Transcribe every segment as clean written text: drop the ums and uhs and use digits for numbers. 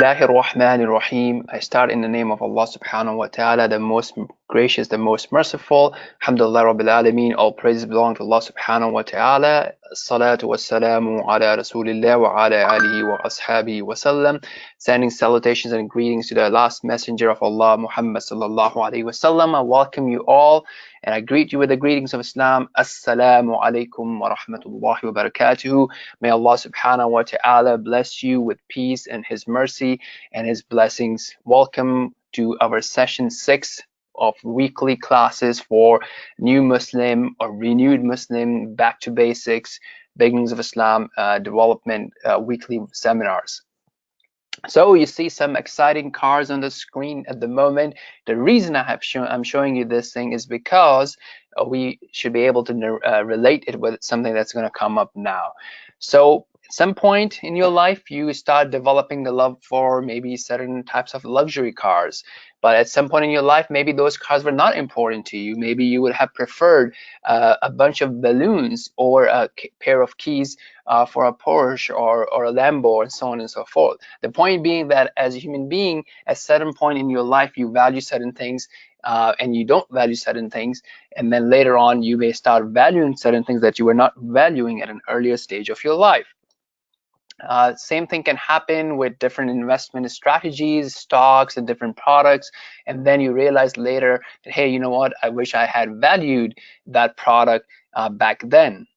ArRahmah. I start in the name of Allah subhanahu wa ta'ala, the most gracious, the most merciful. Alhamdulillah Rabbil Alameen. All praises belong to Allah subhanahu wa ta'ala. Salatu wassalamu ala Rasulillah wa ala alihi wa ashabihi wa sallam. Sending salutations and greetings to the last messenger of Allah, Muhammad sallallahu alayhi wa sallam. I welcome you all and I greet you with the greetings of Islam. Assalamu alaikum wa rahmatullahi wa barakatuhu. May Allah subhanahu wa ta'ala bless you with peace and His mercy and His blessings. Welcome to our session 6 of weekly classes for new Muslim or renewed Muslim, back to basics, beginnings of Islam, development, weekly seminars. So you see some exciting cars on the screen at the moment. The reason I'm showing you this thing is because we should be able to relate it with something that's going to come up now. So at some point in your life, you start developing the love for maybe certain types of luxury cars. But at some point in your life, maybe those cars were not important to you. Maybe you would have preferred a bunch of balloons or a pair of keys for a Porsche or a Lambo and so on and so forth. The point being that as a human being, at a certain point in your life, you value certain things and you don't value certain things. And then later on, you may start valuing certain things that you were not valuing at an earlier stage of your life. Same thing can happen with different investment strategies, stocks, and different products. And then you realize later that, hey, you know what? I wish I had valued that product back then.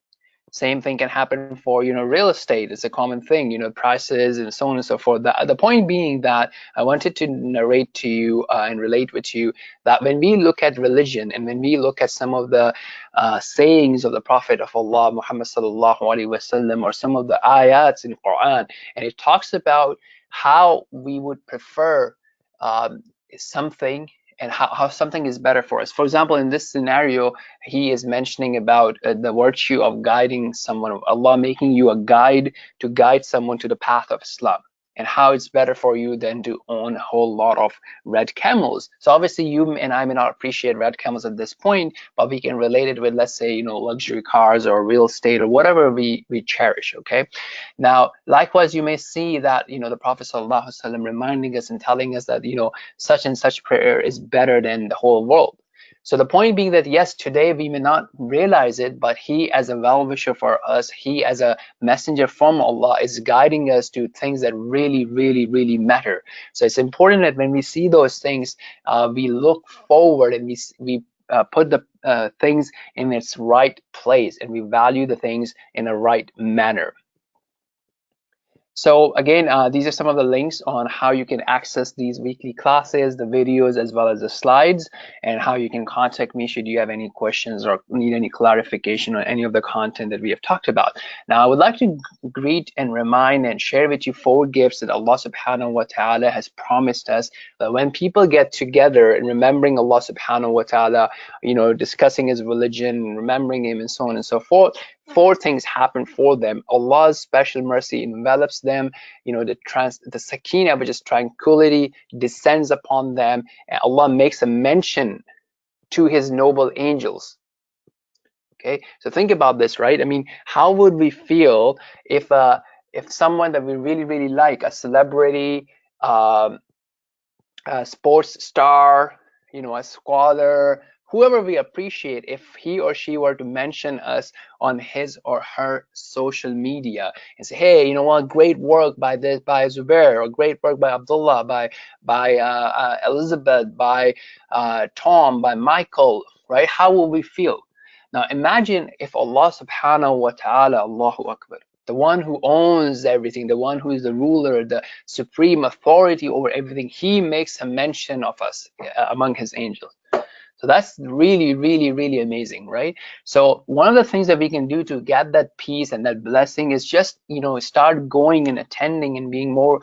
Same thing can happen for, real estate. It's a common thing, prices and so on and so forth. The point being that I wanted to narrate to you and relate with you that when we look at religion and when we look at some of the sayings of the Prophet of Allah, Muhammad sallallahu alaihi wasallam, or some of the ayats in Qur'an, and it talks about how we would prefer something and how something is better for us. For example, in this scenario, he is mentioning about the virtue of guiding someone, Allah making you a guide to guide someone to the path of Islam, and how it's better for you than to own a whole lot of red camels. So obviously you and I may not appreciate red camels at this point, but we can relate it with, let's say, luxury cars or real estate or whatever we cherish, okay? Now, likewise, you may see that, the Prophet ﷺ reminding us and telling us that, such and such prayer is better than the whole world. So the point being that, yes, today we may not realize it, but he as a well-wisher for us, he as a messenger from Allah is guiding us to things that really, really, really matter. So it's important that when we see those things, we look forward and we put the things in its right place and we value the things in a right manner. So again, these are some of the links on how you can access these weekly classes, the videos, as well as the slides, and how you can contact me should you have any questions or need any clarification on any of the content that we have talked about. Now, I would like to greet and remind and share with you 4 gifts that Allah subhanahu wa ta'ala has promised us, that when people get together and remembering Allah subhanahu wa ta'ala, discussing His religion, remembering Him, and so on and so forth, 4 things happen for them. Allah's special mercy envelops them, the sakina, which is tranquility, descends upon them, and Allah makes a mention to His noble angels. Okay, so think about this, right? I mean, how would we feel if someone that we really, really like, a celebrity, a sports star, a scholar, whoever we appreciate, if he or she were to mention us on his or her social media and say, hey, you know what, great work by Zubair, or great work by Abdullah, by Elizabeth, by Tom, by Michael, right? How will we feel? Now imagine if Allah subhanahu wa ta'ala, Allahu Akbar, the one who owns everything, the one who is the ruler, the supreme authority over everything, He makes a mention of us among His angels. So that's really, really, really amazing, right? So one of the things that we can do to get that peace and that blessing is just, start going and attending and being more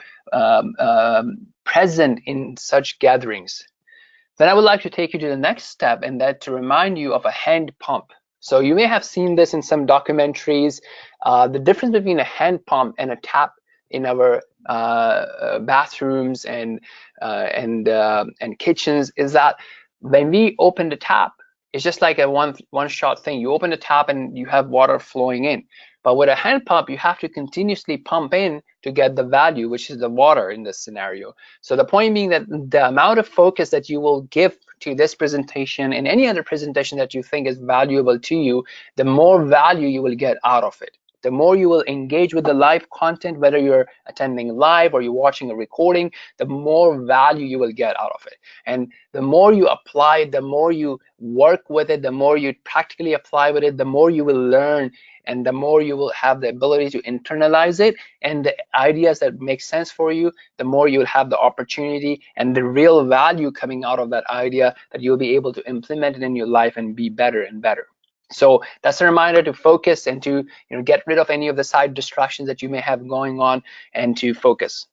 present in such gatherings. Then I would like to take you to the next step, and that to remind you of a hand pump. So you may have seen this in some documentaries. The difference between a hand pump and a tap in our bathrooms and kitchens is that when we open the tap, it's just like a one-shot thing. You open the tap and you have water flowing in. But with a hand pump, you have to continuously pump in to get the value, which is the water in this scenario. So the point being that the amount of focus that you will give to this presentation and any other presentation that you think is valuable to you, the more value you will get out of it. The more you will engage with the live content, whether you're attending live or you're watching a recording, the more value you will get out of it. And the more you apply it, the more you work with it, the more you practically apply with it, the more you will learn, and the more you will have the ability to internalize it, and the ideas that make sense for you, the more you'll have the opportunity and the real value coming out of that idea that you'll be able to implement it in your life and be better and better. So that's a reminder to focus and to get rid of any of the side distractions that you may have going on and to focus.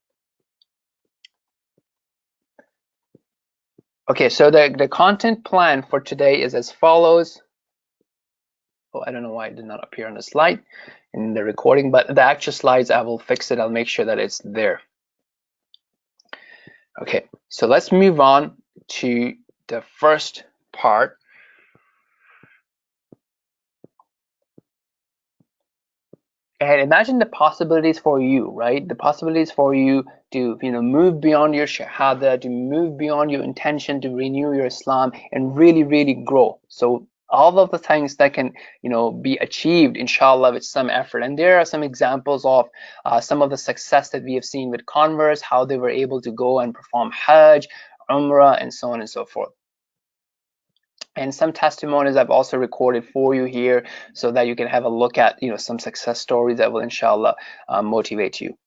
Okay, so the content plan for today is as follows. Oh, I don't know why it did not appear on the slide in the recording, but the actual slides, I will fix it. I'll make sure that it's there. Okay, so let's move on to the first part. And imagine the possibilities for you, right? The possibilities for you to move beyond your shahada, to move beyond your intention to renew your Islam and really grow. So all of the things that can be achieved, inshallah, with some effort. And there are some examples of some of the success that we have seen with converts, how they were able to go and perform Hajj, Umrah, and so on and so forth. And some testimonies I've also recorded for you here so that you can have a look at some success stories that will inshallah motivate you.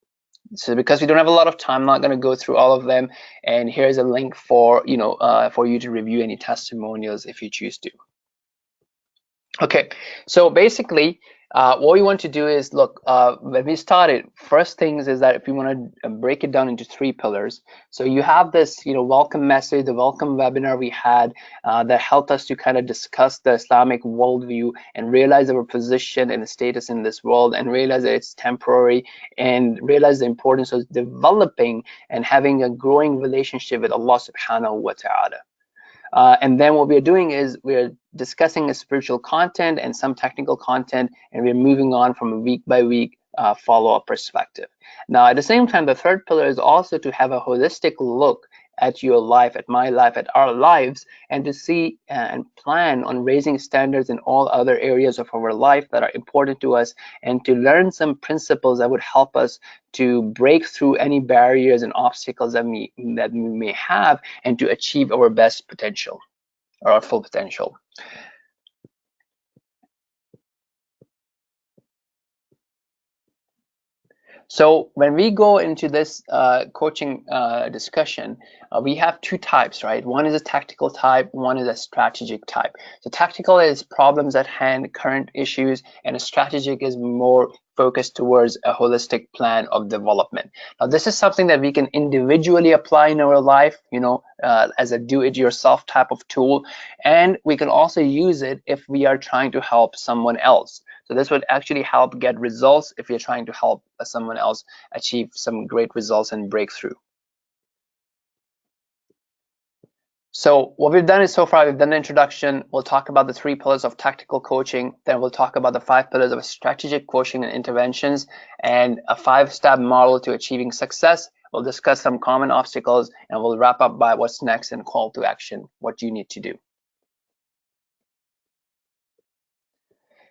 So because we don't have a lot of time, I'm not going to go through all of them, and here's a link for for you to review any testimonials if you choose to. Okay, so basically what we want to do is look, when we started, first things is that if you want to break it down into 3 pillars. So you have this welcome message, the welcome webinar we had that helped us to kind of discuss the Islamic worldview and realize our position and the status in this world, and realize that it's temporary, and realize the importance of developing and having a growing relationship with Allah subhanahu wa ta'ala. And then what we're doing is we're discussing the spiritual content and some technical content, and we're moving on from a week by week follow-up perspective. Now, at the same time, the third pillar is also to have a holistic look at your life, at my life, at our lives, and to see and plan on raising standards in all other areas of our life that are important to us, and to learn some principles that would help us to break through any barriers and obstacles that we may have, and to achieve our best potential or our full potential. So when we go into this coaching discussion, we have 2 types, right? One is a tactical type, one is a strategic type. So tactical is problems at hand, current issues, and a strategic is more focused towards a holistic plan of development. Now, this is something that we can individually apply in our life, as a do-it-yourself type of tool, and we can also use it if we are trying to help someone else. So this would actually help get results if you're trying to help someone else achieve some great results and breakthrough. So what we've done is, so far we've done the introduction. We'll talk about the 3 pillars of tactical coaching. Then we'll talk about the 5 pillars of strategic coaching and interventions, and a 5-step model to achieving success. We'll discuss some common obstacles, and we'll wrap up by what's next and call to action, what you need to do.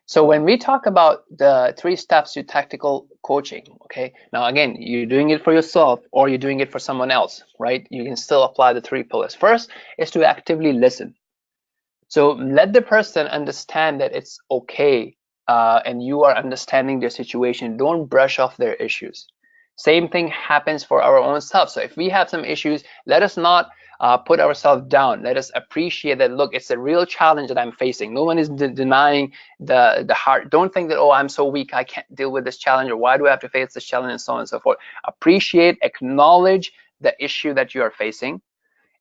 So when we talk about the 3 steps to tactical coaching, okay, now again, you're doing it for yourself or you're doing it for someone else, right? You can still apply the 3 pillars. First is to actively listen. So let the person understand that it's okay, and you are understanding their situation. Don't brush off their issues. Same thing happens for our own self. So if we have some issues, let us not put ourselves down. Let us appreciate that, look, it's a real challenge that I'm facing. No one is denying the heart. Don't think that, oh, I'm so weak, I can't deal with this challenge, or why do I have to face this challenge, and so on and so forth. Appreciate, acknowledge the issue that you are facing,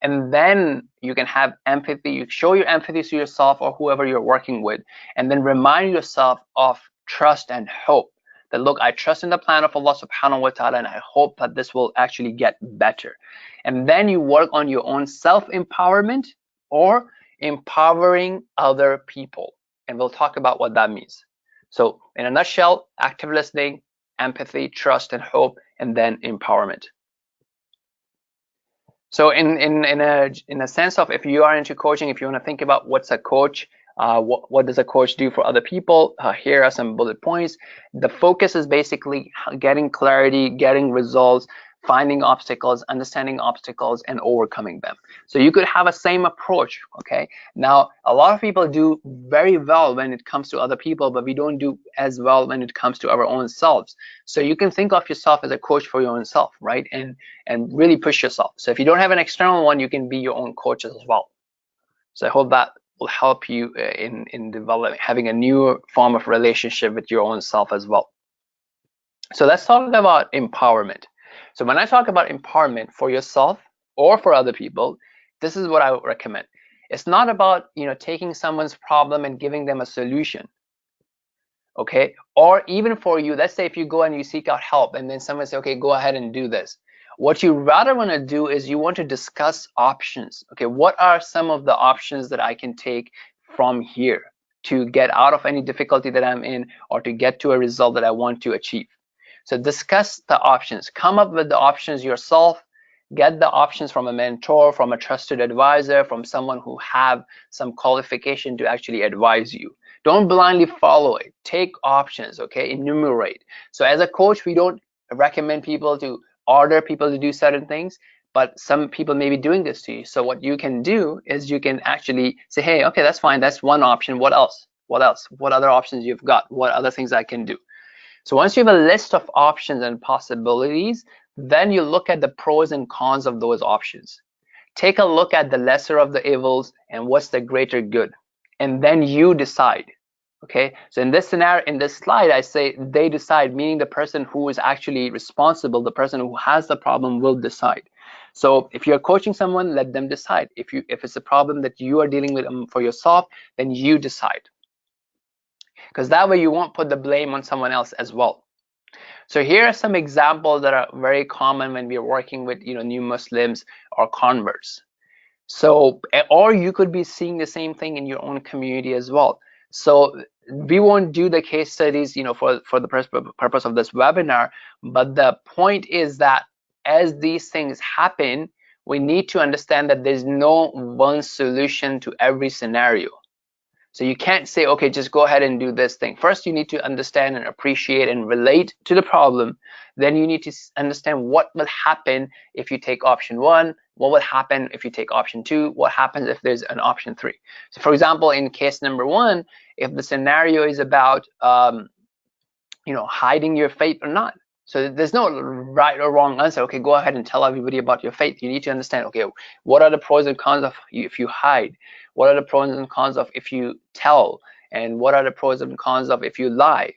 and then you can have empathy. You show your empathy to yourself or whoever you're working with, and then remind yourself of trust and hope. That, look, I trust in the plan of Allah subhanahu wa ta'ala, and I hope that this will actually get better. And then you work on your own self-empowerment or empowering other people. And we'll talk about what that means. So in a nutshell, active listening, empathy, trust, and hope, and then empowerment. So in a sense of, if you are into coaching, if you want to think about what's a coach, what does a coach do for other people, here are some bullet points. The focus is basically getting clarity, getting results, finding obstacles, understanding obstacles, and overcoming them. So you could have a same approach. Okay, now a lot of people do very well when it comes to other people, but we don't do as well when it comes to our own selves. So you can think of yourself as a coach for your own self, right? And really push yourself. So if you don't have an external one, you can be your own coach as well. So I hope that will help you in developing, having a new form of relationship with your own self as well. So let's talk about empowerment. So when I talk about empowerment for yourself or for other people, this is what I would recommend. It's not about, you know, taking someone's problem and giving them a solution. Okay, or even for you, let's say if you go and you seek out help and then someone say, okay, go ahead and do this. What you rather want to do is you want to discuss options. Okay, what are some of the options that I can take from here to get out of any difficulty that I'm in, or to get to a result that I want to achieve? So discuss the options, come up with the options yourself, get the options from a mentor, from a trusted advisor, from someone who have some qualification to actually advise you. Don't blindly follow it. Take options, okay? Enumerate. So as a coach, we don't recommend people to order people to do certain things, but some people may be doing this to you. So what you can do is you can actually say, hey, okay, that's fine. That's one option. What else? What else? What other options you've got? What other things I can do? So once you have a list of options and possibilities, then you look at the pros and cons of those options. Take a look at the lesser of the evils and what's the greater good, and then you decide. Okay, so in this scenario, in this slide, I say they decide, meaning the person who is actually responsible, the person who has the problem will decide. So if you're coaching someone, let them decide. If it's a problem that you are dealing with for yourself, then you decide, because that way you won't put the blame on someone else as well. So here are some examples that are very common when we are working with, you know, new Muslims or converts. So, or you could be seeing the same thing in your own community as well. So we won't do the case studies, you know, for the purpose of this webinar, but the point is that as these things happen, we need to understand that there's no one solution to every scenario. So you can't say, okay, just go ahead and do this thing. First, you need to understand and appreciate and relate to the problem. Then you need to understand what will happen if you take option 1, what will happen if you take option 2, what happens if there's an option 3. So for example, in case number 1, if the scenario is about, you know, hiding your faith or not. So there's no right or wrong answer. Okay, go ahead and tell everybody about your faith. You need to understand, okay, what are the pros and cons of if you hide? What are the pros and cons of if you tell? And what are the pros and cons of if you lie?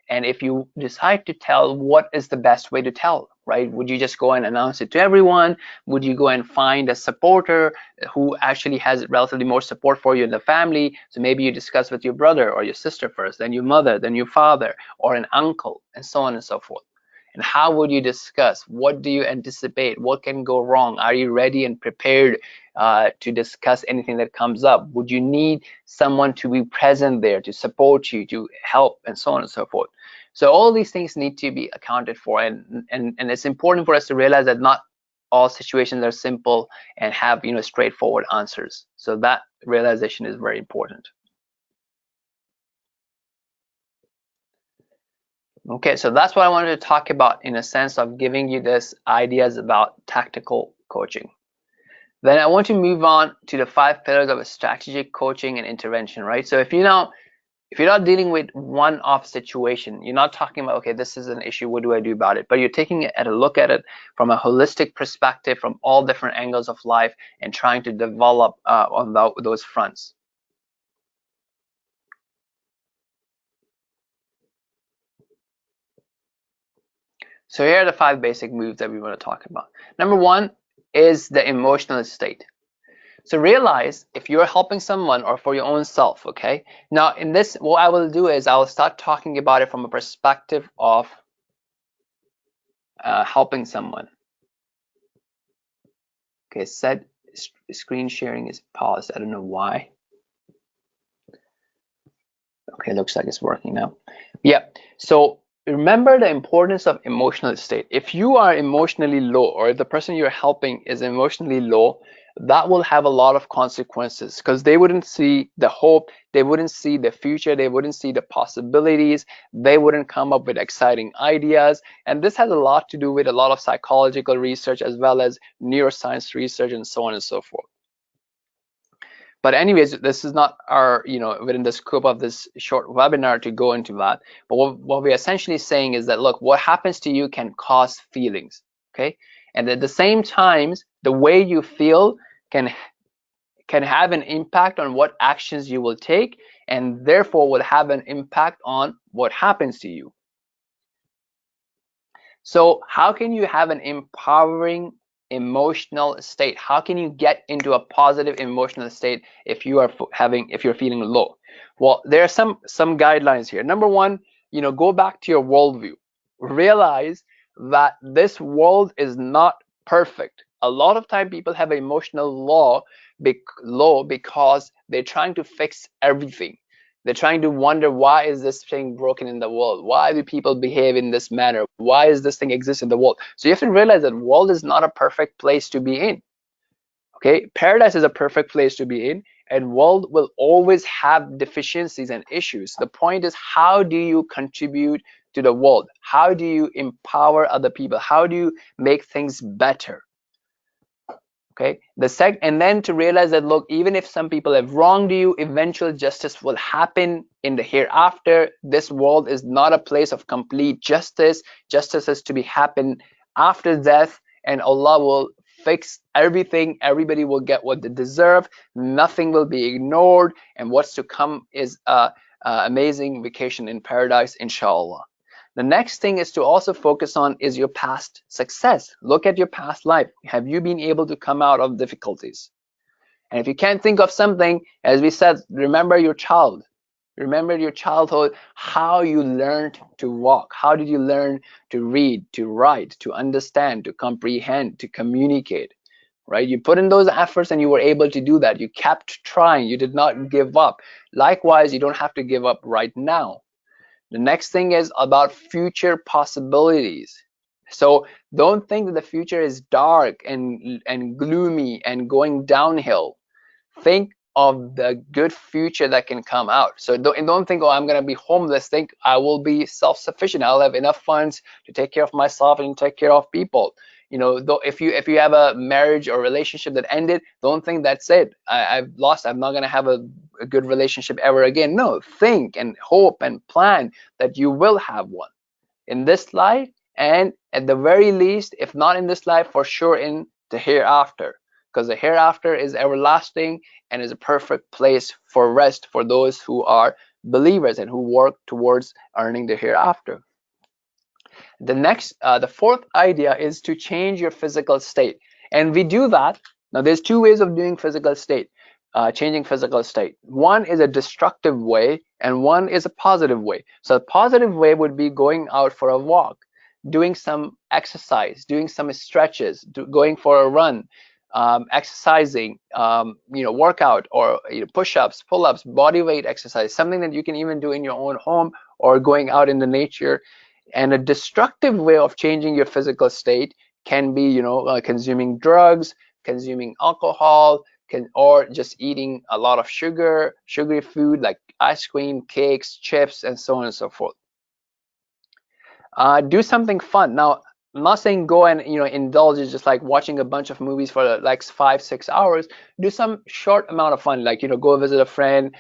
And if you decide to tell, what is the best way to tell, right? Would you just go and announce it to everyone? Would you go and find a supporter who actually has relatively more support for you in the family? So maybe you discuss with your brother or your sister first, then your mother, then your father, or an uncle, and so on and so forth. And how would you discuss? What do you anticipate? What can go wrong? Are you ready and prepared to discuss anything that comes up? Would you need someone to be present there to support you, to help, and so on and so forth? So all these things need to be accounted for, and it's important for us to realize that not all situations are simple and have, you know, straightforward answers. So that realization is very important. Okay, so that's what I wanted to talk about, in a sense of giving you this ideas about tactical coaching. Then I want to move on to the 5 pillars of a strategic coaching and intervention, right? So if you're not dealing with one-off situation, you're not talking about, okay, this is an issue, what do I do about it? But you're taking a look at it from a holistic perspective, from all different angles of life, and trying to develop on those fronts. So here are the 5 basic moves that we want to talk about. Number 1 is the emotional state. So realize if you're helping someone or for your own self, okay? Now in this, what I will do is I will start talking about it from a perspective of helping someone. Okay, set screen sharing is paused. I don't know why. Okay, looks like it's working now. Yeah, so remember the importance of emotional state. If you are emotionally low, or if the person you're helping is emotionally low, that will have a lot of consequences, because they wouldn't see the hope, they wouldn't see the future, they wouldn't see the possibilities, they wouldn't come up with exciting ideas. And this has a lot to do with a lot of psychological research as well as neuroscience research and so on and so forth. But anyways, this is not our, within the scope of this short webinar to go into that. But what we're essentially saying is that, look, what happens to you can cause feelings, okay? And at the same times, the way you feel can have an impact on what actions you will take, and therefore will have an impact on what happens to you. So how can you have an empowering emotional state? How can you get into a positive emotional state if you are if you're feeling low? Well, there are some guidelines here. Number one, go back to your worldview. Realize that this world is not perfect. A lot of time people have emotional low because they're trying to fix everything. They're trying to wonder, why is this thing broken in the world? Why do people behave in this manner? Why is this thing exist in the world? So you have to realize that world is not a perfect place to be in. Okay, paradise is a perfect place to be in, and world will always have deficiencies and issues. The point is, how do you contribute to the world? How do you empower other people? How do you make things better? Okay, and then to realize that, look, even if some people have wronged you, eventual justice will happen in the hereafter. This world is not a place of complete justice. Justice is to be happen after death, and Allah will fix everything. Everybody will get what they deserve. Nothing will be ignored, and what's to come is a amazing vacation in paradise, inshallah. The next thing is to also focus on is your past success. Look at your past life. Have you been able to come out of difficulties? And if you can't think of something, as we said, remember your child. Remember your childhood, how you learned to walk. How did you learn to read, to write, to understand, to comprehend, to communicate, right? You put in those efforts and you were able to do that. You kept trying. You did not give up. Likewise, you don't have to give up right now. The next thing is about future possibilities. So don't think that the future is dark and gloomy and going downhill. Think of the good future that can come out. So don't think, oh, I'm going to be homeless. Think, I will be self-sufficient. I'll have enough funds to take care of myself and take care of people. Though if you have a marriage or relationship that ended, don't think that's it. I've lost. I'm not going to have a good relationship ever again. No, think and hope and plan that you will have one in this life, and at the very least, if not in this life, for sure in the hereafter, because the hereafter is everlasting and is a perfect place for rest for those who are believers and who work towards earning the hereafter. The fourth idea is to change your physical state, and we do that. Now, there's two ways of doing physical state, changing physical state. One is a destructive way, and one is a positive way. So, a positive way would be going out for a walk, doing some exercise, doing some stretches, going for a run, exercising, workout, or push-ups, pull-ups, body weight exercise, something that you can even do in your own home or going out in the nature. And a destructive way of changing your physical state can be, consuming drugs, consuming alcohol, or just eating a lot of sugary food like ice cream, cakes, chips, and so on and so forth. Do something fun. Now, I'm not saying go and indulge in just like watching a bunch of movies for like 5-6 hours. Do some short amount of fun, like go visit a friend,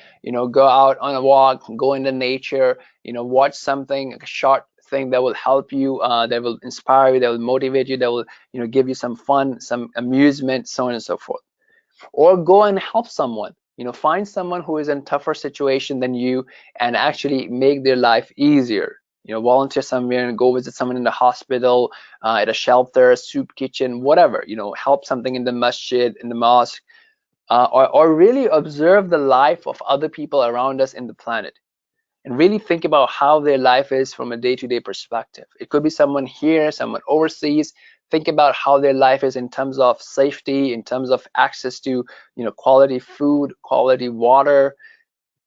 go out on a walk, go into nature, watch something, like a short thing that will help you, that will inspire you, that will motivate you, that will give you some fun, some amusement, so on and so forth. Or go and help someone. Find someone who is in tougher situation than you and actually make their life easier. Volunteer somewhere and go visit someone in the hospital, at a shelter, soup kitchen, whatever. Help something in the masjid, in the mosque, or really observe the life of other people around us in the planet, and really think about how their life is from a day-to-day perspective. It could be someone here, someone overseas. Think about how their life is in terms of safety, in terms of access to quality food, quality water,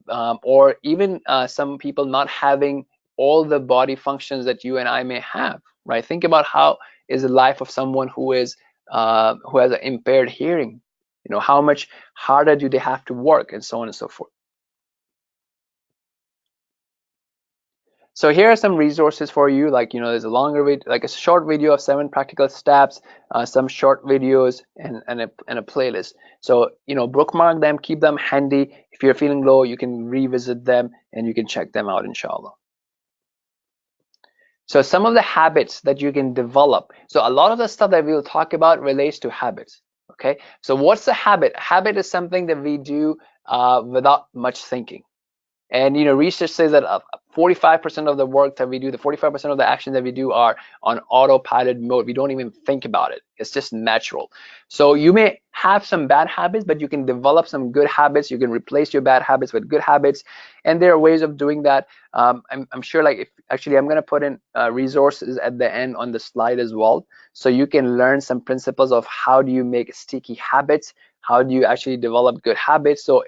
or even some people not having all the body functions that you and I may have, right? Think about how is the life of someone who has an impaired hearing. You know, how much harder do they have to work, and so on and so forth. So here are some resources for you, like, you know, there's a longer video, like a short video of 7 practical steps, some short videos, and a playlist. So, you know, bookmark them, keep them handy. If you're feeling low, you can revisit them and you can check them out, inshallah. So some of the habits that you can develop. So a lot of the stuff that we'll talk about relates to habits. Okay. So what's a habit? A habit is something that we do without much thinking. And you know, research says that 45% of the work that we do, the 45% of the actions that we do are on autopilot mode. We don't even think about it. It's just natural. So you may have some bad habits, but you can develop some good habits. You can replace your bad habits with good habits. And there are ways of doing that. I'm sure, like, if actually I'm going to put in resources at the end on the slide as well. So you can learn some principles of how do you make sticky habits? How do you actually develop good habits? So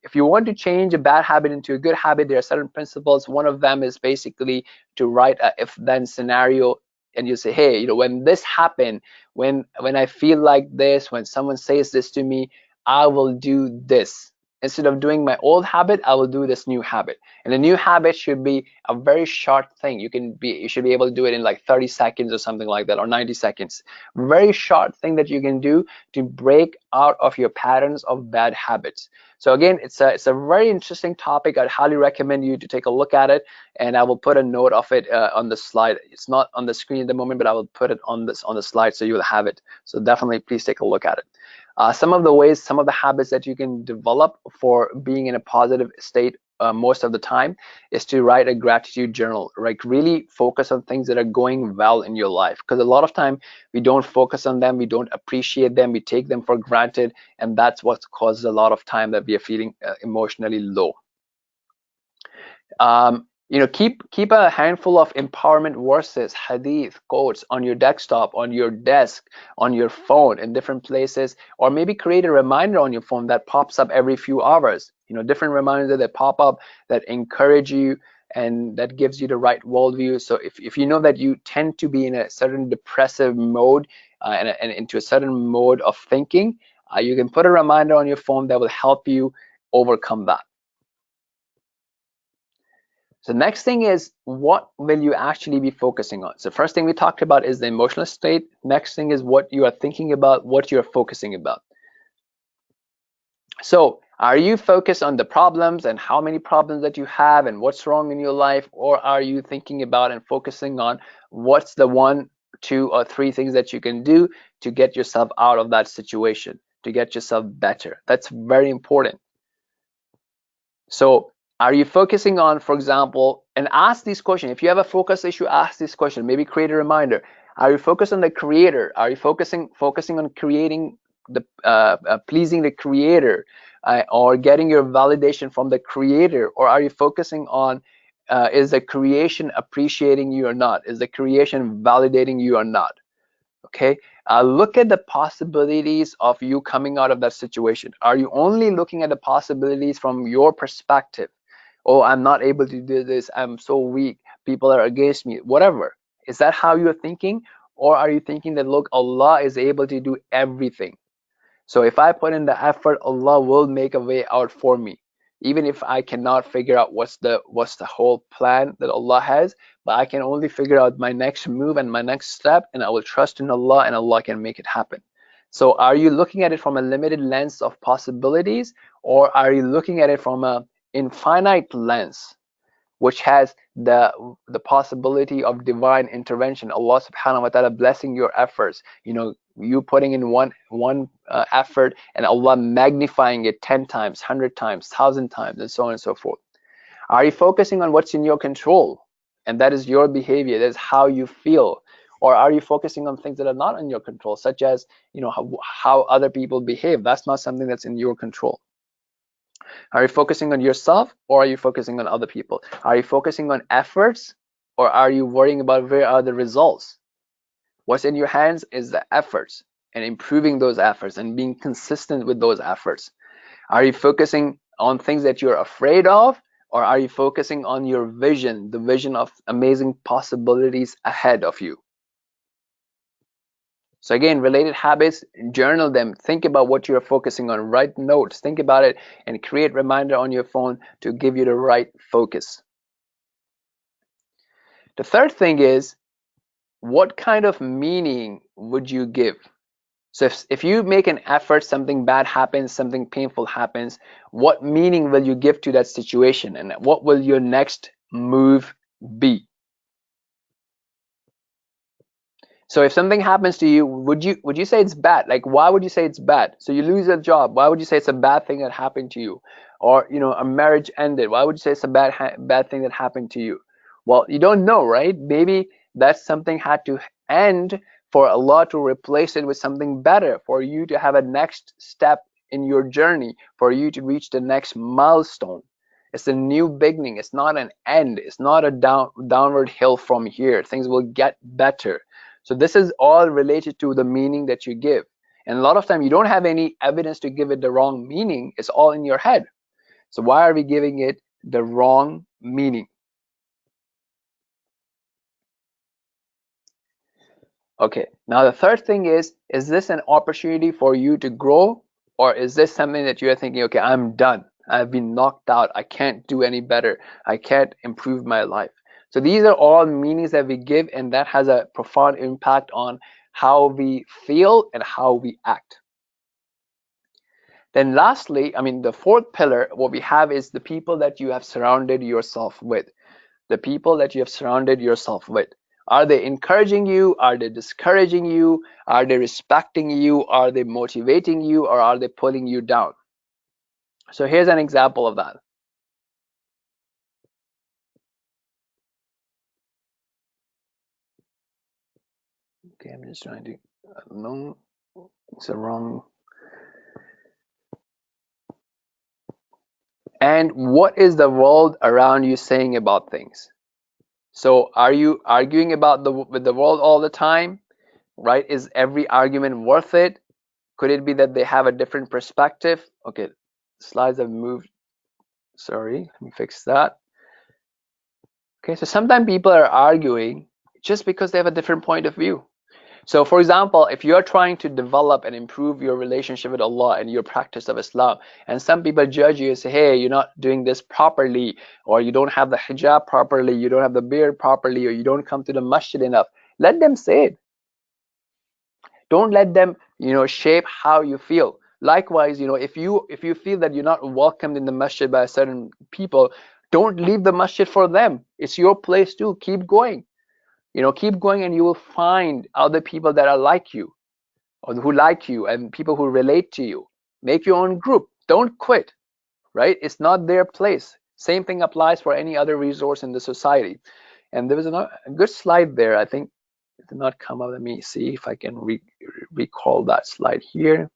if you want to change a bad habit into a good habit, there are certain principles. One of them is basically to write a if-then scenario, and you say, hey, you know, when this happened, when I feel like this, when someone says this to me, I will do this. Instead of doing my old habit, I will do this new habit. And the new habit should be a very short thing. You should be able to do it in like 30 seconds or something like that, or 90 seconds. Very short thing that you can do to break out of your patterns of bad habits. So again, it's a very interesting topic. I'd highly recommend you to take a look at it, and I will put a note of it on the slide. It's not on the screen at the moment, but I will put it on the slide so you'll have it. So definitely, please take a look at it. Some of the habits that you can develop for being in a positive state most of the time is to write a gratitude journal. Like, really focus on things that are going well in your life, because a lot of time we don't focus on them, we don't appreciate them, we take them for granted, and that's what causes a lot of time that we are feeling emotionally low. You know, keep a handful of empowerment verses, hadith, quotes on your desktop, on your desk, on your phone, in different places, or maybe create a reminder on your phone that pops up every few hours. You know, different reminders that pop up that encourage you and that gives you the right worldview. So if you know that you tend to be in a certain depressive mode and into a certain mode of thinking, you can put a reminder on your phone that will help you overcome that. So next thing is, what will you actually be focusing on? So first thing we talked about is the emotional state. Next thing is what you are thinking about, what you're focusing about. So are you focused on the problems and how many problems that you have and what's wrong in your life, or are you thinking about and focusing on what's the 1, 2, or 3 things that you can do to get yourself out of that situation, to get yourself better? That's very important. So are you focusing on, for example, and ask these questions. If you have a focus issue, ask this question. Maybe create a reminder. Are you focused on the creator? Are you focusing on creating the pleasing the creator, or getting your validation from the creator? Or are you focusing on is the creation appreciating you or not? Is the creation validating you or not? Okay, look at the possibilities of you coming out of that situation. Are you only looking at the possibilities from your perspective? Oh, I'm not able to do this, I'm so weak, people are against me, whatever. Is that how you're thinking? Or are you thinking that, look, Allah is able to do everything, so if I put in the effort, Allah will make a way out for me, even if I cannot figure out what's the whole plan that Allah has, but I can only figure out my next move and my next step, and I will trust in Allah, and Allah can make it happen. So are you looking at it from a limited lens of possibilities, or are you looking at it from a infinite lens, which has the possibility of divine intervention, Allah subhanahu wa ta'ala blessing your efforts, you know, you putting in one effort and Allah magnifying it 10 times, 100 times, 1,000 times, and so on and so forth? Are you focusing on what's in your control, and that is your behavior, that is how you feel? Or are you focusing on things that are not in your control, such as, you know, how other people behave? That's not something that's in your control. Are you focusing on yourself, or are you focusing on other people? Are you focusing on efforts, or are you worrying about where are the results? What's in your hands is the efforts, and improving those efforts and being consistent with those efforts. Are you focusing on things that you're afraid of, Or are you focusing on your vision, the vision of amazing possibilities ahead of you? So again, related habits, journal them. Think about what you're focusing on. Write notes, think about it, and create reminder on your phone to give you the right focus. The third thing is, what kind of meaning would you give? So if you make an effort, something bad happens, something painful happens, what meaning will you give to that situation, and what will your next move be? So if something happens to you, would you say it's bad? Like, why would you say it's bad? So you lose a job, why would you say it's a bad thing that happened to you? Or a marriage ended, why would you say it's a bad thing that happened to you? Well, you don't know, right? Maybe that something had to end for Allah to replace it with something better, for you to have a next step in your journey, for you to reach the next milestone. It's a new beginning. It's not an end. It's not a downward hill from here. Things will get better. So this is all related to the meaning that you give. And a lot of time you don't have any evidence to give it the wrong meaning. It's all in your head. So why are we giving it the wrong meaning? Okay, now the third thing is this an opportunity for you to grow, or is this something that you're thinking, okay, I'm done. I've been knocked out. I can't do any better. I can't improve my life. So these are all meanings that we give, and that has a profound impact on how we feel and how we act. Then lastly, the fourth pillar, what we have is the people that you have surrounded yourself with. The people that you have surrounded yourself with. Are they encouraging you? Are they discouraging you? Are they respecting you? Are they motivating you? Or are they pulling you down? So here's an example of that. Okay, I'm just trying to, no, it's a wrong. And what is the world around you saying about things? So are you arguing with the world all the time? Right? Is every argument worth it? Could it be that they have a different perspective? Okay, slides have moved. Sorry, let me fix that. Okay, so sometimes people are arguing just because they have a different point of view. So for example, if you're trying to develop and improve your relationship with Allah and your practice of Islam, and some people judge you and say, hey, you're not doing this properly, or you don't have the hijab properly, you don't have the beard properly, or you don't come to the masjid enough, let them say it. Don't let them shape how you feel. Likewise, if you feel that you're not welcomed in the masjid by certain people, don't leave the masjid for them. It's your place too. Keep going. Keep going, and you will find other people that are like you, or who like you, and people who relate to you. Make your own group. Don't quit, right? It's not their place. Same thing applies for any other resource in the society. And there was a good slide there. I think it did not come up. Let me see if I can recall that slide here.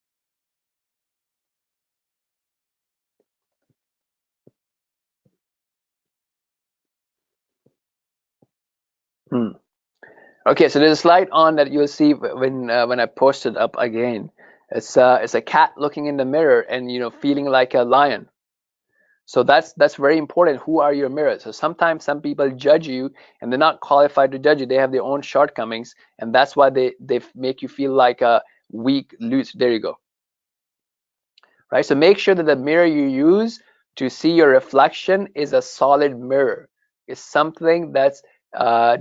Okay, so there's a slide on that you'll see when I post it up again. It's a cat looking in the mirror and feeling like a lion. So that's very important. Who are your mirrors? So sometimes some people judge you and they're not qualified to judge you. They have their own shortcomings, and that's why they make you feel like a weak, loose. There you go. Right? So make sure that the mirror you use to see your reflection is a solid mirror. It's something that's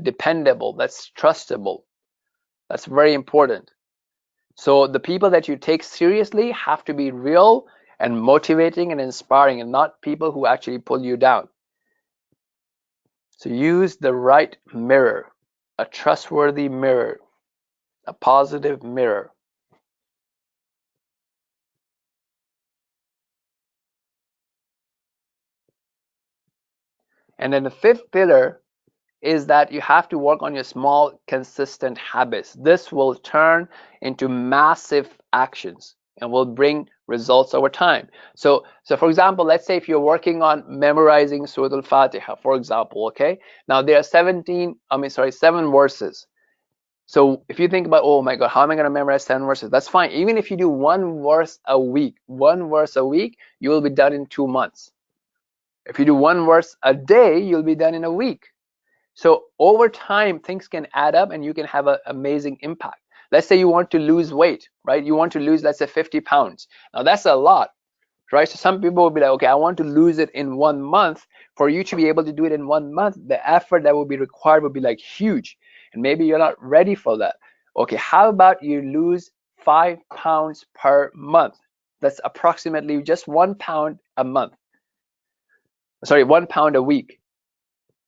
dependable, that's trustable. That's very important. So the people that you take seriously have to be real and motivating and inspiring, and not people who actually pull you down. So use the right mirror, a trustworthy mirror, a positive mirror. And then the fifth pillar is that you have to work on your small, consistent habits. This will turn into massive actions and will bring results over time. So for example, let's say if you're working on memorizing Surah Al-Fatiha, for example, okay? Now there are 7 verses. So if you think about, oh my God, how am I going to memorize 7 verses? That's fine. Even if you do one verse a week, you will be done in 2 months. If you do one verse a day, you'll be done in a week. So over time, things can add up and you can have an amazing impact. Let's say you want to lose weight, right? You want to lose, let's say, 50 pounds. Now that's a lot, right? So some people will be like, okay, I want to lose it in 1 month. For you to be able to do it in 1 month, the effort that will be required will be like huge. And maybe you're not ready for that. Okay, how about you lose 5 pounds per month? That's approximately just 1 pound a month. Sorry, 1 pound a week.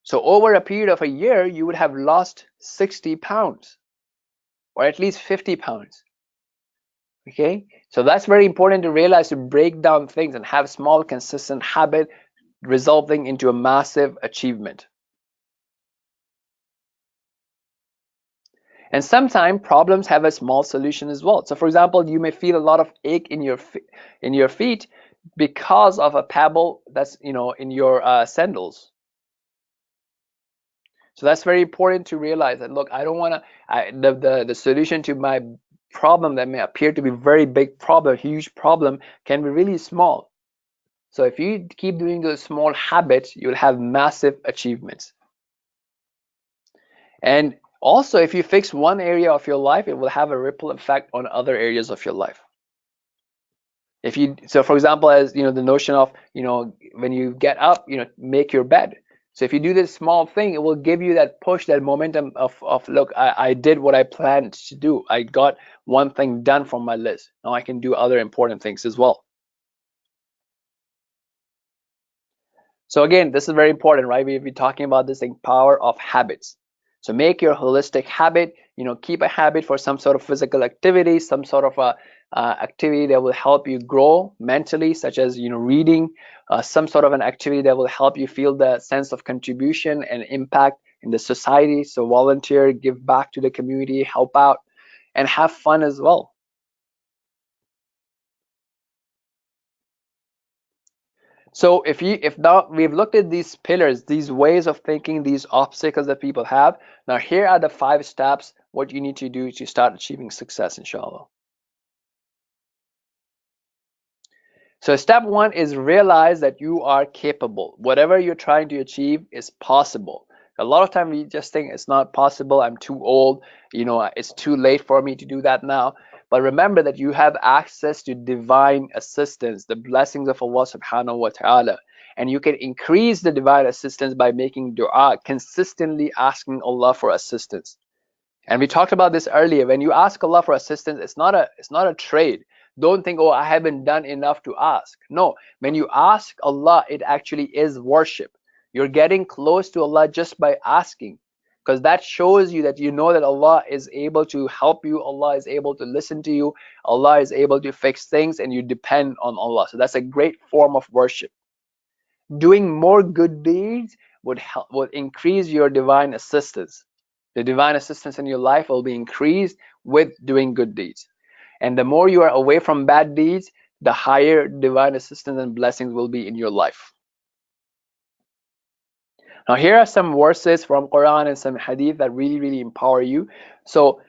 So over a period of a year, you would have lost 60 pounds or at least 50 pounds. Okay, so that's very important to realize, to break down things and have small, consistent habit resulting into a massive achievement. And sometimes problems have a small solution as well. So for example, you may feel a lot of ache in your feet because of a pebble that's in your sandals. So that's very important to realize that, look, I don't want to, the solution to my problem that may appear to be very big problem, huge problem, can be really small. So if you keep doing those small habits, you'll have massive achievements. And also, if you fix one area of your life, it will have a ripple effect on other areas of your life. So for example, as the notion of, when you get up, make your bed. So if you do this small thing, it will give you that push, that momentum of look, I did what I planned to do. I got one thing done from my list. Now I can do other important things as well. So again, this is very important, right? We've been talking about this thing, power of habits. So make your holistic habit, keep a habit for some sort of physical activity, some sort of a activity that will help you grow mentally, such as reading, some sort of an activity that will help you feel the sense of contribution and impact in the society. So volunteer, give back to the community, help out, and have fun as well. So if now we've looked at these pillars, these ways of thinking, these obstacles that people have, now here are the 5 steps what you need to do to start achieving success, inshallah. So step 1 is realize that you are capable. Whatever you're trying to achieve is possible. A lot of time we just think it's not possible, I'm too old, it's too late for me to do that now. But remember that you have access to divine assistance, the blessings of Allah subhanahu wa ta'ala. And you can increase the divine assistance by making dua, consistently asking Allah for assistance. And we talked about this earlier. When you ask Allah for assistance, it's not a trade. Don't think, oh, I haven't done enough to ask. No, when you ask Allah, it actually is worship. You're getting close to Allah just by asking, because that shows you that you know that Allah is able to help you, Allah is able to listen to you, Allah is able to fix things, and you depend on Allah. So that's a great form of worship. Doing more good deeds would increase your divine assistance. The divine assistance in your life will be increased with doing good deeds. And the more you are away from bad deeds, the higher divine assistance and blessings will be in your life. Now here are some verses from Quran and some hadith that really empower you. So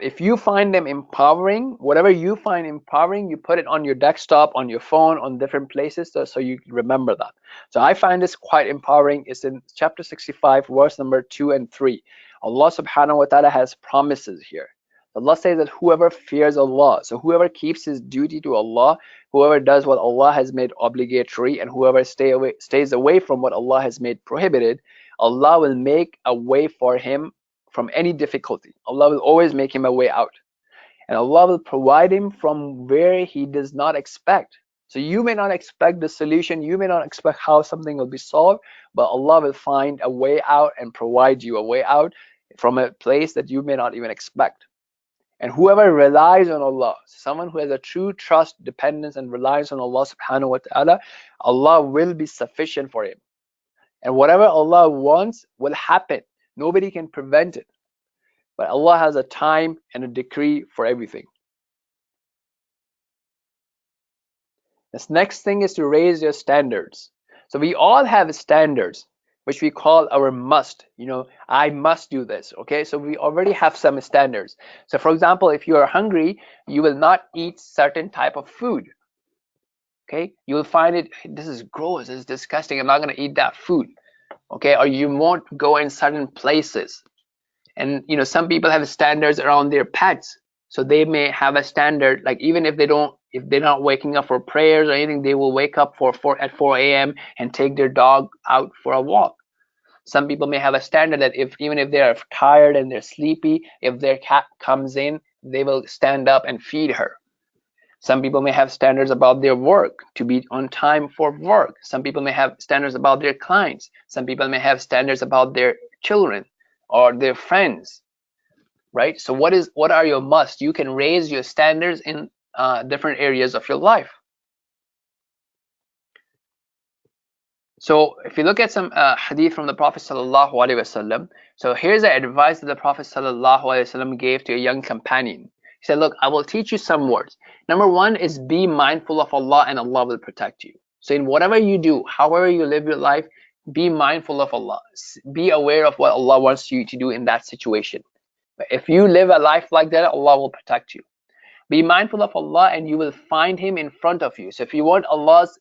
if you find them empowering, whatever you find empowering, you put it on your desktop, on your phone, on different places, so you remember that. So I find this quite empowering. It's in chapter 65, verse number 2 and 3. Allah subhanahu wa ta'ala has promises here. Allah says that whoever fears Allah, so whoever keeps his duty to Allah, whoever does what Allah has made obligatory, and whoever stays away from what Allah has made prohibited, Allah will make a way for him from any difficulty. Allah will always make him a way out. And Allah will provide him from where he does not expect. So you may not expect the solution, you may not expect how something will be solved, but Allah will find a way out and provide you a way out from a place that you may not even expect. And whoever relies on Allah, someone who has a true trust, dependence, and reliance on Allah subhanahu wa ta'ala, Allah will be sufficient for him. And whatever Allah wants will happen. Nobody can prevent it. But Allah has a time and a decree for everything. This next thing is to raise your standards. So we all have standards, which we call our must. I must do this. Okay, so we already have some standards. So for example, if you are hungry, you will not eat certain type of food. Okay, you'll find it, this is gross, this is disgusting, I'm not going to eat that food. Okay, or you won't go in certain places. And some people have standards around their pets, so they may have a standard, like even if they're not waking up for prayers or anything, they will wake up at 4 a.m. and take their dog out for a walk. Some people may have a standard that even if they are tired and they're sleepy, if their cat comes in, they will stand up and feed her. Some people may have standards about their work, to be on time for work. Some people may have standards about their clients. Some people may have standards about their children or their friends, right? So what are your musts? You can raise your standards in different areas of your life. So if you look at some hadith from the Prophet sallallahu alaihi wasallam, so here's the advice that the Prophet sallallahu alaihi wasallam gave to a young companion. He said, look, I will teach you some words. Number one is be mindful of Allah, and Allah will protect you. So in whatever you do, however you live your life, be mindful of Allah. Be aware of what Allah wants you to do in that situation. If you live a life like that, Allah will protect you. Be mindful of Allah and you will find Him in front of you. So if you want Allah's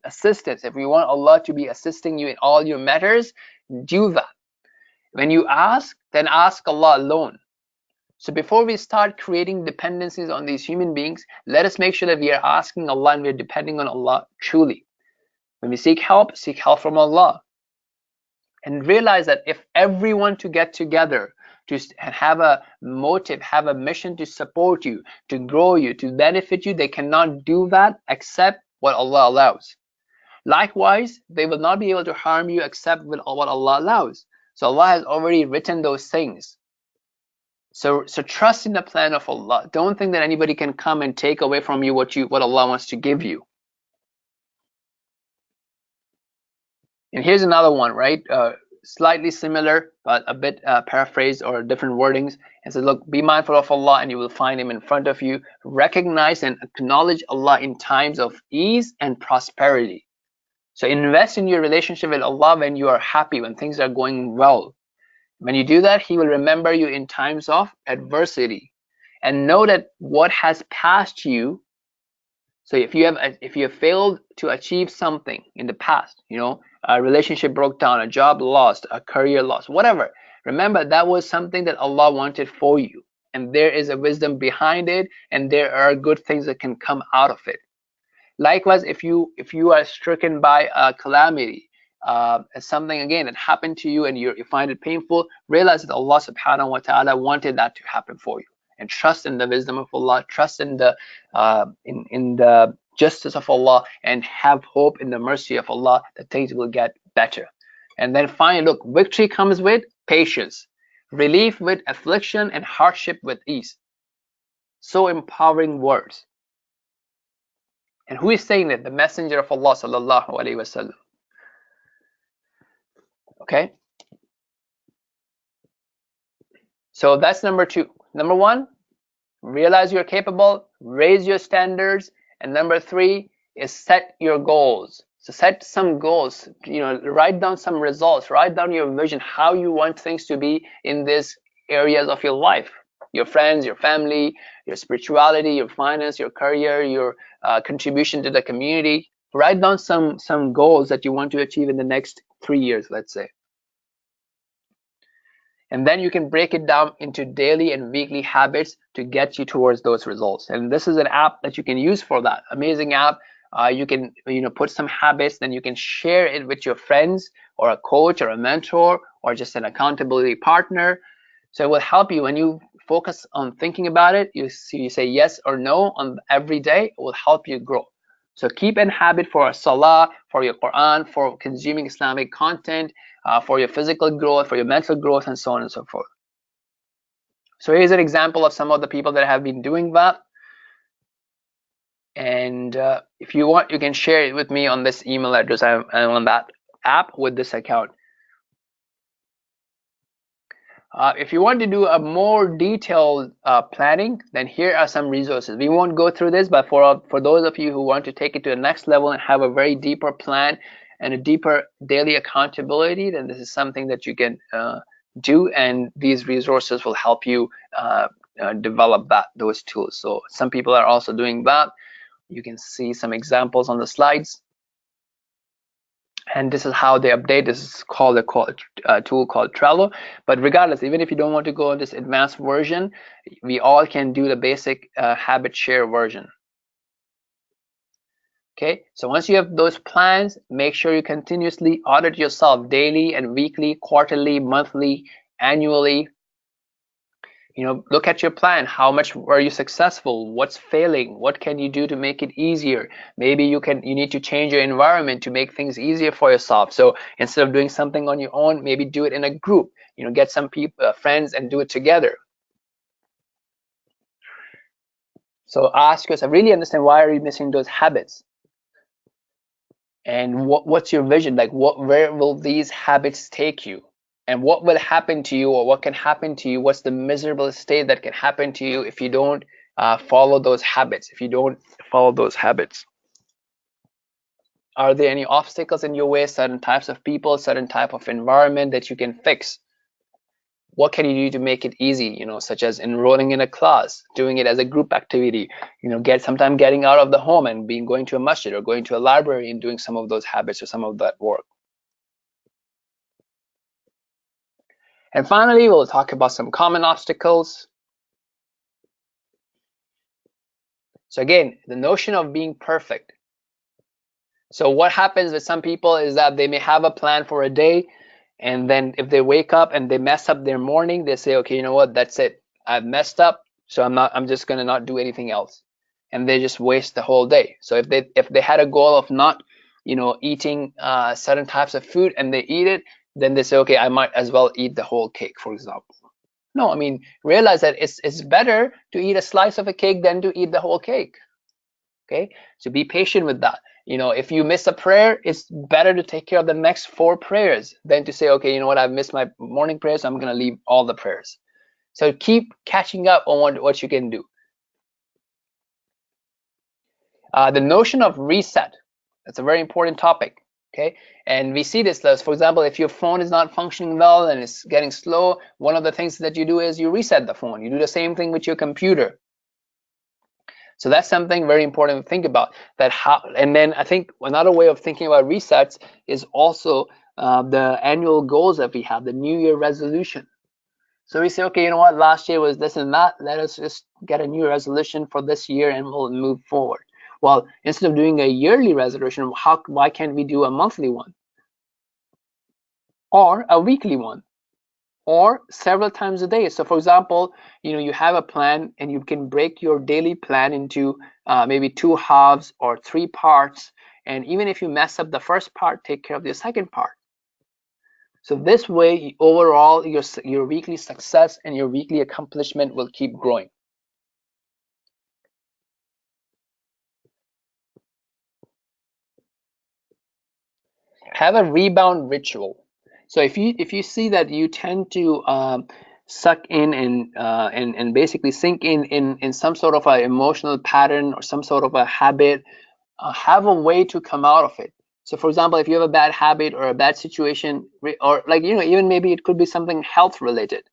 assistance, if you want Allah to be assisting you in all your matters, do that. When you ask, then ask Allah alone. So before we start creating dependencies on these human beings, let us make sure that we are asking Allah and we are depending on Allah truly. When we seek help from Allah. And realize that if everyone to get together to have a motive, have a mission to support you, to grow you, to benefit you, they cannot do that except what Allah allows. Likewise, they will not be able to harm you except with what Allah allows. So Allah has already written those things. So trust in the plan of Allah. Don't think that anybody can come and take away from you what Allah wants to give you. And here's another one, right? Slightly similar, but a bit paraphrased or different wordings. It says, look, be mindful of Allah and you will find Him in front of you. Recognize and acknowledge Allah in times of ease and prosperity. So invest in your relationship with Allah when you are happy, when things are going well. When you do that, He will remember you in times of adversity. And know that what has passed you, so if you have failed to achieve something in the past, a relationship broke down, a job lost, a career lost, whatever, remember that was something that Allah wanted for you, and there is a wisdom behind it, and there are good things that can come out of it. Likewise, if you are stricken by a calamity, something again that happened to you and you find it painful, realize that Allah subhanahu wa ta'ala wanted that to happen for you. And trust in the wisdom of Allah, trust in the justice of Allah, and have hope in the mercy of Allah that things will get better. And then finally, look, victory comes with patience, relief with affliction, and hardship with ease. So empowering words. And who is saying that? The Messenger of Allah sallallahu alaihi wasallam. Okay. So that's number two. Number one, realize you're capable, raise your standards, and number three is set your goals. So set some goals, write down some results, write down your vision, how you want things to be in these areas of your life, your friends, your family, your spirituality, your finance, your career, your contribution to the community. Write down some goals that you want to achieve in the next 3 years, let's say. And then you can break it down into daily and weekly habits to get you towards those results. And this is an app that you can use for that. Amazing app. You can put some habits, then you can share it with your friends or a coach or a mentor or just an accountability partner. So it will help you when you focus on thinking about it. You say yes or no on every day. It will help you grow. So keep a habit for salah, for your Quran, for consuming Islamic content, for your physical growth, for your mental growth, and so on and so forth. So here's an example of some of the people that have been doing that. And if you want, you can share it with me on this email address. I'm on that app with this account. If you want to do a more detailed planning, then here are some resources. We won't go through this, but for those of you who want to take it to the next level and have a very deeper plan and a deeper daily accountability, then this is something that you can do, and these resources will help you develop those tools. So some people are also doing that. You can see some examples on the slides. And this is how they update. This is called a tool called Trello. But regardless, even if you don't want to go on this advanced version, we all can do the basic habit share version. Okay, so once you have those plans, make sure you continuously audit yourself daily and weekly, quarterly, monthly, annually. You know, look at your plan. How much were you successful? What's failing? What can you do to make it easier? Maybe you need to change your environment to make things easier for yourself. So instead of doing something on your own, maybe do it in a group. You know, get some people, friends, and do it together. So ask yourself, really understand, why are you missing those habits? And what's your vision? Like, where will these habits take you? And what will happen to you, or what can happen to you? What's the miserable state that can happen to you if you don't follow those habits? If you don't follow those habits, are there any obstacles in your way? Certain types of people, certain type of environment that you can fix? What can you do to make it easy? You know, such as enrolling in a class, doing it as a group activity. You know, sometimes getting out of the home and going to a masjid or going to a library and doing some of those habits or some of that work. And finally, we'll talk about some common obstacles. So again, the notion of being perfect. So what happens with some people is that they may have a plan for a day, and then if they wake up and they mess up their morning, they say, okay, you know what, that's it. I've messed up, so I'm just gonna not do anything else. And they just waste the whole day. So if they had a goal of not, you know, eating certain types of food and they eat it, then they say, okay, I might as well eat the whole cake, for example. No, I mean, realize that it's better to eat a slice of a cake than to eat the whole cake. Okay, so be patient with that. You know, if you miss a prayer, it's better to take care of the next 4 prayers than to say, okay, you know what, I've missed my morning prayers, so I'm going to leave all the prayers. So keep catching up on what you can do. The notion of reset, that's a very important topic. Okay, and we see this, for example, if your phone is not functioning well and it's getting slow, one of the things that you do is you reset the phone. You do the same thing with your computer. So that's something very important to think about. And then I think another way of thinking about resets is also the annual goals that we have, the New Year resolution. So we say, okay, you know what, last year was this and that. Let us just get a new resolution for this year and we'll move forward. Well, instead of doing a yearly resolution, why can't we do a monthly one? Or a weekly one? Or several times a day. So for example, you know, you have a plan and you can break your daily plan into maybe 2 halves or 3 parts. And even if you mess up the first part, take care of the second part. So this way, overall, your weekly success and your weekly accomplishment will keep growing. Have a rebound ritual. So if you see that you tend to suck in and basically sink in some sort of an emotional pattern or some sort of a habit, have a way to come out of it. So for example, if you have a bad habit or a bad situation, or like, you know, even maybe it could be something health related.